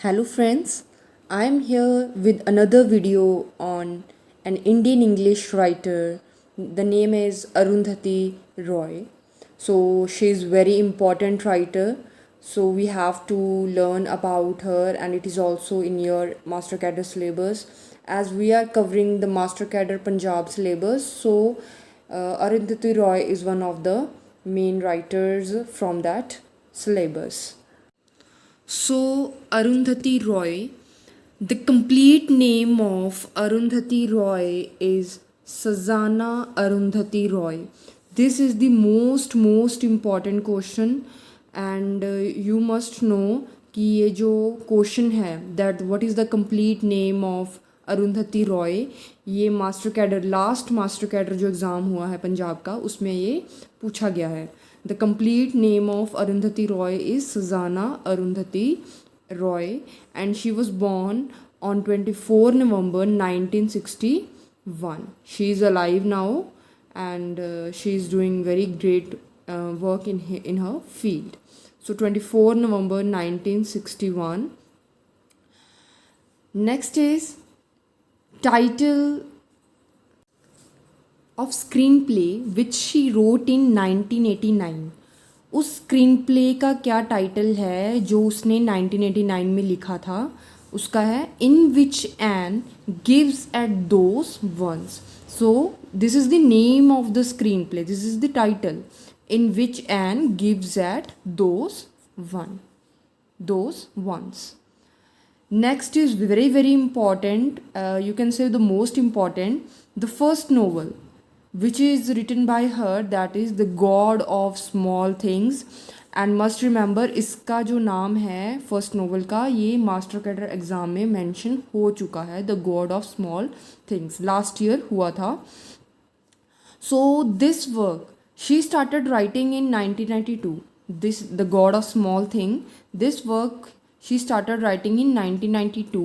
Hello friends, I am here with another video on an Indian English writer. The name is Arundhati Roy. So she is very important writer. So we have to learn about her, and it is also in your Master Cadre syllabus as we are covering the Master Cadre Punjab syllabus. So Arundhati Roy is one of the main writers from that syllabus. So, Arundhati Roy, the complete name of Arundhati Roy is Sazana Arundhati Roy. This is the most important question, and you must know कि ये जो question है that what is the complete name of Arundhati Roy, ये master cadre last master cadre जो exam हुआ है पंजाब का उसमें ये पूछा गया है. The complete name of Arundhati Roy is Sazana Arundhati Roy, and she was born on 24 November 1961. She is alive now, and she is doing very great work in her field. So 24 November 1961. Next is title of screenplay which she wrote in 1989. उस screen play का क्या title है जो उसने 1989 में लिखा था, उसका है in which Annie gives it those ones. So this is the name of the screenplay, this is the title, in which Annie gives it those ones. Next is very important, you can say the most important, the first novel which is written by her, that is The God of Small Things. And must remember इसका जो नाम है first novel का, ये master cadre exam में mention हो चुका है. The God of small things last year हुआ था. So this work she started writing in 1992. This the God of small thing, this work she started writing in 1992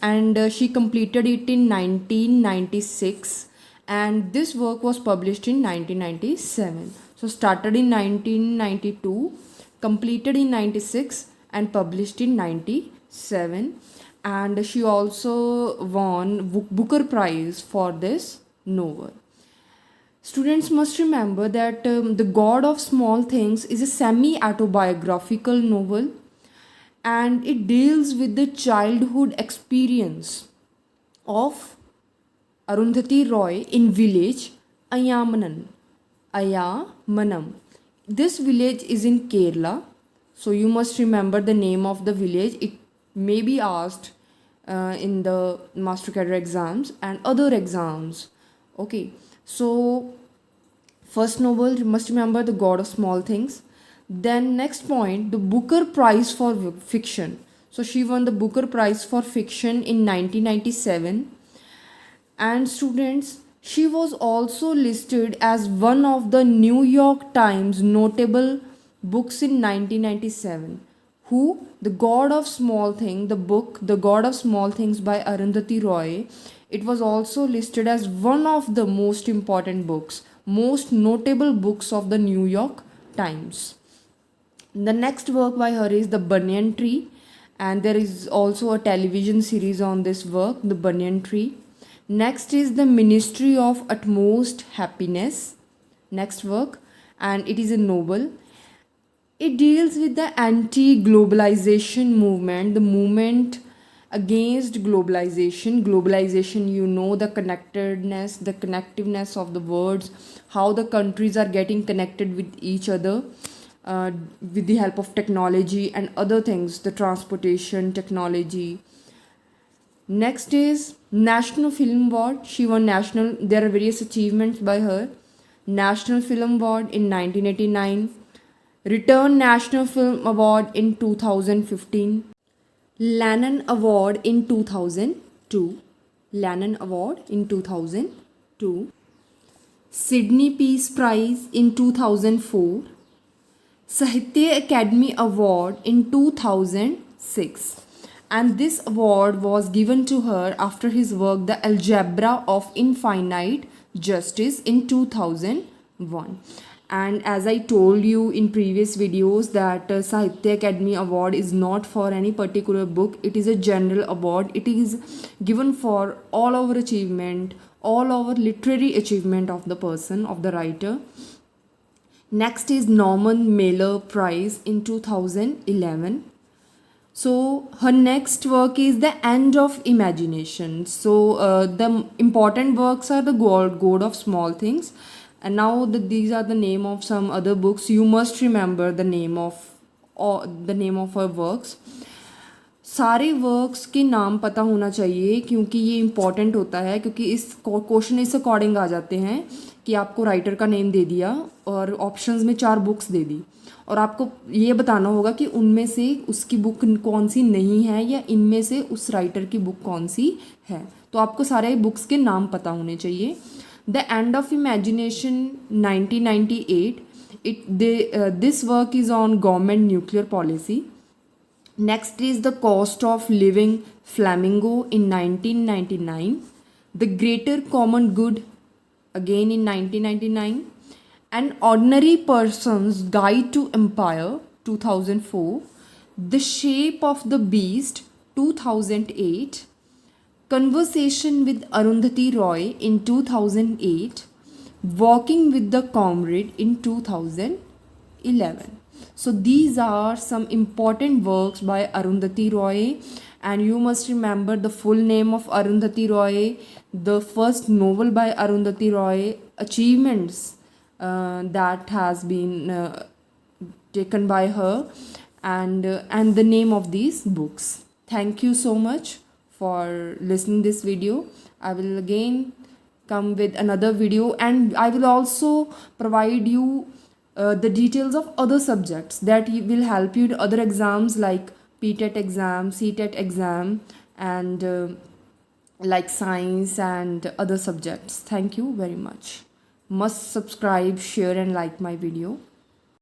and she completed it in 1996, and this work was published in 1997. So started in 1992, completed in 96 and published in 97, and she also won Booker Prize for this novel. Students must remember that The God of Small Things is a semi-autobiographical novel, and it deals with the childhood experience of Arundhati Roy in village Ayamanam. This village is in Kerala, so you must remember the name of the village. It may be asked in the master cadre exams and other exams. Okay, so first novel, you must remember The God of Small Things. Then next point, the Booker Prize for Fiction. So she won the Booker Prize for Fiction in 1997. And students, she was also listed as one of the New York Times notable books in 1997. Who? The God of Small Things, the book The God of Small Things by Arundhati Roy. It was also listed as one of the most important books, most notable books of the New York Times. The next work by her is The Banyan Tree, and there is also a television series on this work, The Banyan Tree. Next is The Ministry of Utmost Happiness, next work, and it is a novel. It deals with the anti-globalization movement, the movement against globalization. Globalization, you know, the connectedness, the connectiveness of the words, how the countries are getting connected with each other. With the help of technology and other things, the transportation technology. Next is National Film Award. She won national, there are various achievements by her. National Film Award in 1989, Return National Film Award in 2015, Lannan Award in 2002, Lannan Award in 2002, Sydney Peace Prize in 2004, Sahitya Academy Award in 2006, and this award was given to her after his work The Algebra of Infinite Justice in 2001. And as I told you in previous videos that Sahitya Academy Award is not for any particular book, it is a general award. It is given for all our achievement, all our literary achievement of the person, of the writer. Next is Norman Mailer Prize in 2011. So her next work is The End of Imagination. So the important works are The God of Small Things. And now that these are the name of some other books, you must remember the name of her works. सारे works के नाम पता होना चाहिए क्योंकि ये important होता है, क्योंकि इस क्वेश्चन इस अकॉर्डिंग आ जाते हैं कि आपको राइटर का नेम दे दिया और ऑप्शंस में 4 बुक्स दे दी और आपको ये बताना होगा कि उनमें से उसकी बुक कौन सी नहीं है या इनमें से उस राइटर की बुक कौन सी है. तो आपको सारे बुक्स के नाम पता होने चाहिए. The end of imagination 1998. This work is on government nuclear policy. Next is The Cost of Living Flamingo in 1999. The Greater Common Good again in 1999. An Ordinary Person's Guide to Empire 2004. The Shape of the Beast 2008. Conversation with Arundhati Roy in 2008. Walking with the Comrade in 2011. So these are some important works by Arundhati Roy, and you must remember the full name of Arundhati Roy, the first novel by Arundhati Roy, achievements that has been taken by her, and the name of these books. Thank you so much for listening this video. I will again come with another video, and I will also provide you the details of other subjects that will help you in other exams like PTET exam, CTET exam, and like science and other subjects. Thank you very much. Must subscribe, share and like my video.